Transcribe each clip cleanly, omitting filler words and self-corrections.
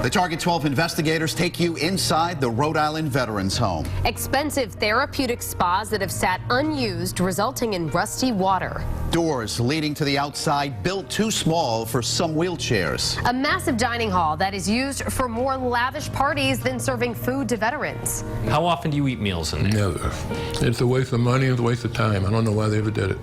The Target 12 investigators take you inside the Rhode Island Veterans Home. Expensive therapeutic spas that have sat unused, resulting in rusty water. Doors leading to the outside built too small for some wheelchairs. A massive dining hall that is used for more lavish parties than serving food to veterans. How often do you eat meals in there? Never. It's a waste of money, it's a waste of time. I don't know why they ever did it.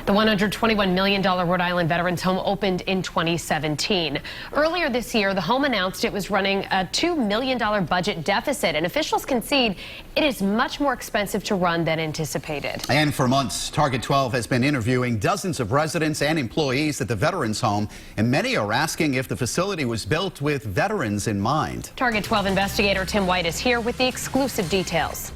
The $121 million Rhode Island Veterans Home opened in 2017. Earlier this year, the home announced it was running a $2 million budget deficit, and officials concede it is much more expensive to run than anticipated. And for months, Target 12 has been interviewing dozens of residents and employees at the Veterans Home, and many are asking if the facility was built with veterans in mind. Target 12 investigator Tim White is here with the exclusive details.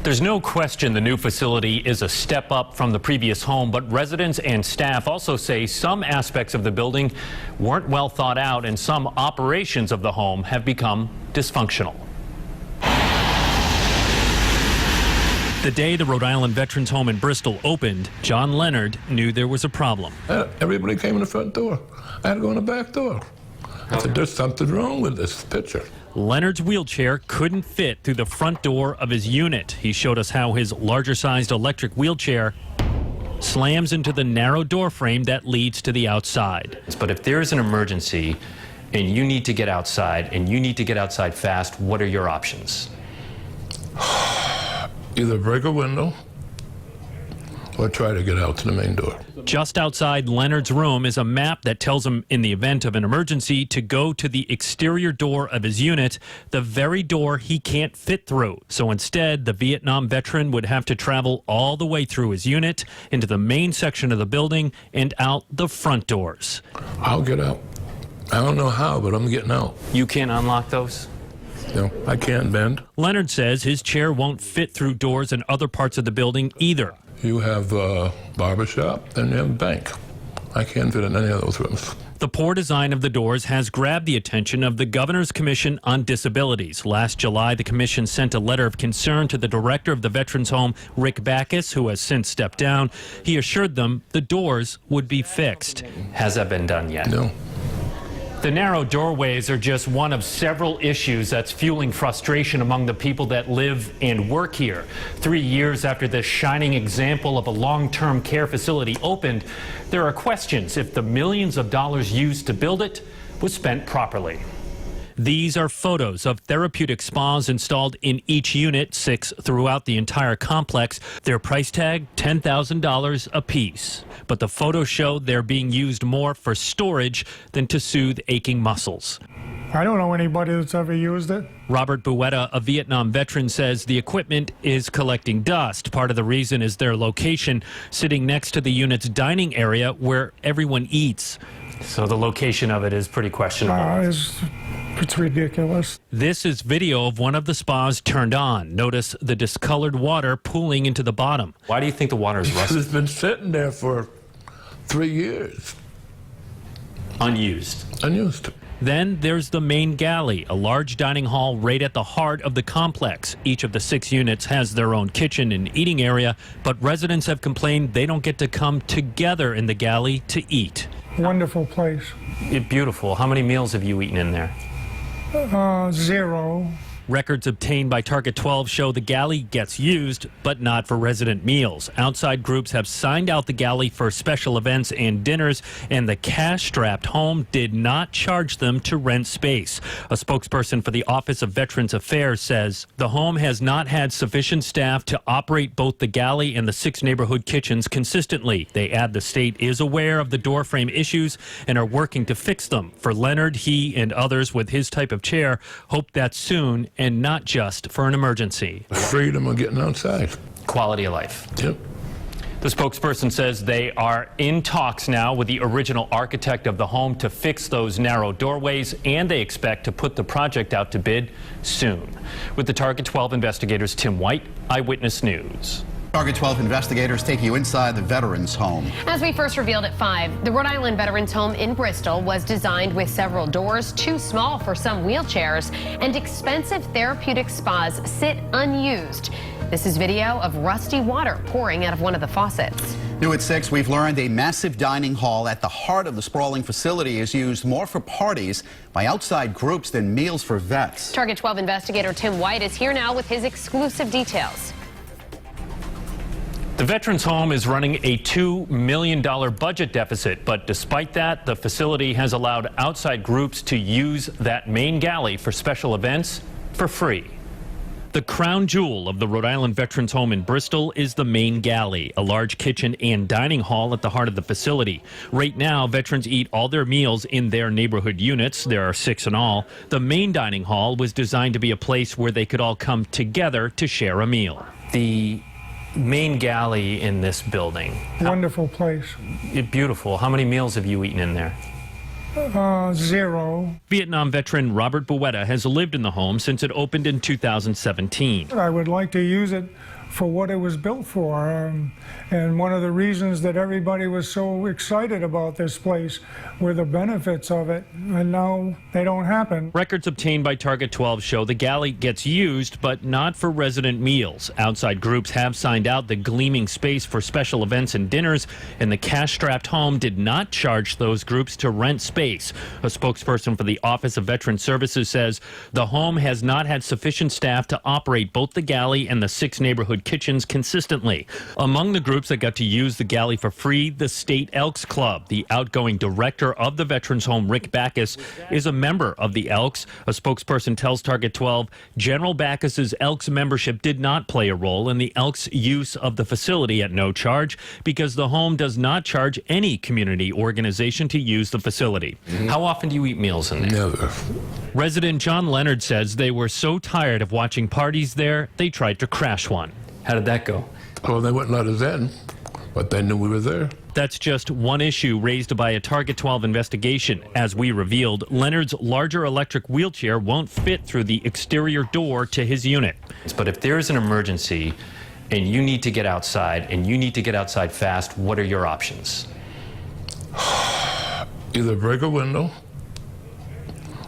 There's no question the new facility is a step up from the previous home, but residents and staff also say some aspects of the building weren't well thought out and some operations of the home have become dysfunctional. The day the Rhode Island Veterans Home in Bristol opened, John Leonard knew there was a problem. Everybody came in the front door. I had to go in the back door. I said, there's something wrong with this picture. Leonard's wheelchair couldn't fit through the front door of his unit. He showed us how his larger-sized electric wheelchair slams into the narrow door frame that leads to the outside. But if there is an emergency and you need to get outside and you need to get outside fast, what are your options? Either break a window or try to get out to the main door. Just outside Leonard's room is a map that tells him, in the event of an emergency, to go to the exterior door of his unit, the very door he can't fit through. So instead, the Vietnam veteran would have to travel all the way through his unit, into the main section of the building, and out the front doors. I'll get out. I don't know how, but I'm getting out. You can't unlock those? No, I can't bend. Leonard says his chair won't fit through doors in other parts of the building either. You have a barbershop, and you have a bank. I can't fit in any of those rooms. The poor design of the doors has grabbed the attention of the Governor's Commission on Disabilities. Last July, the commission sent a letter of concern to the director of the Veterans Home, Rick Backus, who has since stepped down. He assured them the doors would be fixed. Has that been done yet? No. The narrow doorways are just one of several issues that's fueling frustration among the people that live and work here. 3 years after this shining example of a long-term care facility opened, there are questions if the millions of dollars used to build it was spent properly. These are photos of therapeutic spas installed in each unit, 6 throughout the entire complex. Their price tag, $10,000 a piece. But the photos show they're being used more for storage than to soothe aching muscles. I don't know anybody that's ever used it. Robert Buetta, a Vietnam veteran, says the equipment is collecting dust. Part of the reason is their location, sitting next to the unit's dining area where everyone eats. So the location of it is pretty questionable. It's ridiculous. This is video of one of the spas turned on. Notice the discolored water pooling into the bottom. Why do you think the water is rusty? It's been sitting there for 3 years. Unused. Unused. Then there's the main galley, a large dining hall right at the heart of the complex. Each of the 6 units has their own kitchen and eating area, but residents have complained they don't get to come together in the galley to eat. Wonderful place. Beautiful. How many meals have you eaten in there? 0. Records obtained by Target 12 show the galley gets used, but not for resident meals. Outside groups have signed out the galley for special events and dinners, and the cash-strapped home did not charge them to rent space. A spokesperson for the Office of Veterans Affairs says the home has not had sufficient staff to operate both the galley and the 6 neighborhood kitchens consistently. They add the state is aware of the door frame issues and are working to fix them. For Leonard, he and others with his type of chair hope that soon, and not just for an emergency. Freedom of getting outside. Quality of life. Yep. The spokesperson says they are in talks now with the original architect of the home to fix those narrow doorways, and they expect to put the project out to bid soon. With the Target 12 investigators, Tim White, Eyewitness News. Target 12 investigators take you inside the Veterans Home. As we first revealed at 5, the Rhode Island Veterans Home in Bristol was designed with several doors, too small for some wheelchairs, and expensive therapeutic spas sit unused. This is video of rusty water pouring out of one of the faucets. New at 6, we've learned a massive dining hall at the heart of the sprawling facility is used more for parties by outside groups than meals for vets. Target 12 investigator Tim White is here now with his exclusive details. The Veterans Home is running a $2 million budget deficit, but despite that, the facility has allowed outside groups to use that main galley for special events for free. The crown jewel of the Rhode Island Veterans Home in Bristol is the main galley, a large kitchen and dining hall at the heart of the facility. Right now, veterans eat all their meals in their neighborhood units. There are 6 in all. The main dining hall was designed to be a place where they could all come together to share a meal. The main galley in this building. Wonderful place. Beautiful. How many meals have you eaten in there? 0. Vietnam veteran Robert Buetta has lived in the home since it opened in 2017. I would like to use it for what it was built for. And one of the reasons that everybody was so excited about this place were the benefits of it. And now they don't happen. Records obtained by Target 12 show the galley gets used, but not for resident meals. Outside groups have signed out the gleaming space for special events and dinners, and the cash-strapped home did not charge those groups to rent space. A spokesperson for the Office of Veteran Services says the home has not had sufficient staff to operate both the galley and the 6 neighborhood kitchens consistently. Among the groups that got to use the galley for free, the State Elks Club. The outgoing director of the Veterans Home, Rick Backus, is a member of the Elks. A spokesperson tells Target 12 General Backus's Elks membership did not play a role in the Elks' use of the facility at no charge because the home does not charge any community organization to use the facility. How often do you eat meals in there? Never. Resident John Leonard says they were so tired of watching parties there, they tried to crash one. How did that go? Well, they wouldn't let us in, but they knew we were there. That's just one issue raised by a Target 12 investigation. As we revealed, Leonard's larger electric wheelchair won't fit through the exterior door to his unit. But if there is an emergency and you need to get outside and you need to get outside fast, what are your options? Either break a window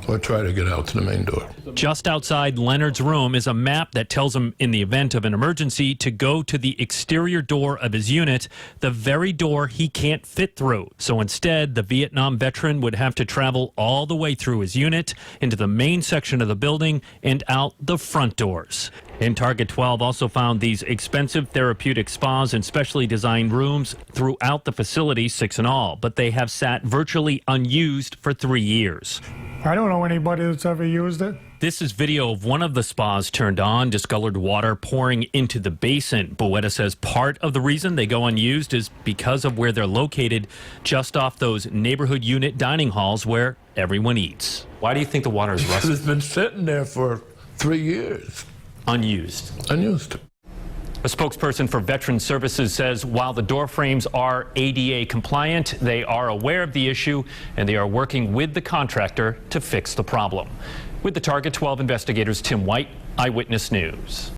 or try to get out to the main door. Just outside Leonard's room is a map that tells him, in the event of an emergency, to go to the exterior door of his unit, the very door he can't fit through. So instead, the Vietnam veteran would have to travel all the way through his unit, into the main section of the building, and out the front doors. And Target 12 also found these expensive therapeutic spas and specially designed rooms throughout the facility, 6 in all, but they have sat virtually unused for 3 years. I don't know anybody that's ever used it. This is video of one of the spas turned on, discolored water pouring into the basin. Buetta says part of the reason they go unused is because of where they're located, just off those neighborhood unit dining halls where everyone eats. Why do you think the water is rusted? It's been sitting there for 3 years. Unused. Unused. A spokesperson for Veteran Services says while the door frames are ADA compliant, they are aware of the issue and they are working with the contractor to fix the problem. With the Target 12 investigators, Tim White, Eyewitness News.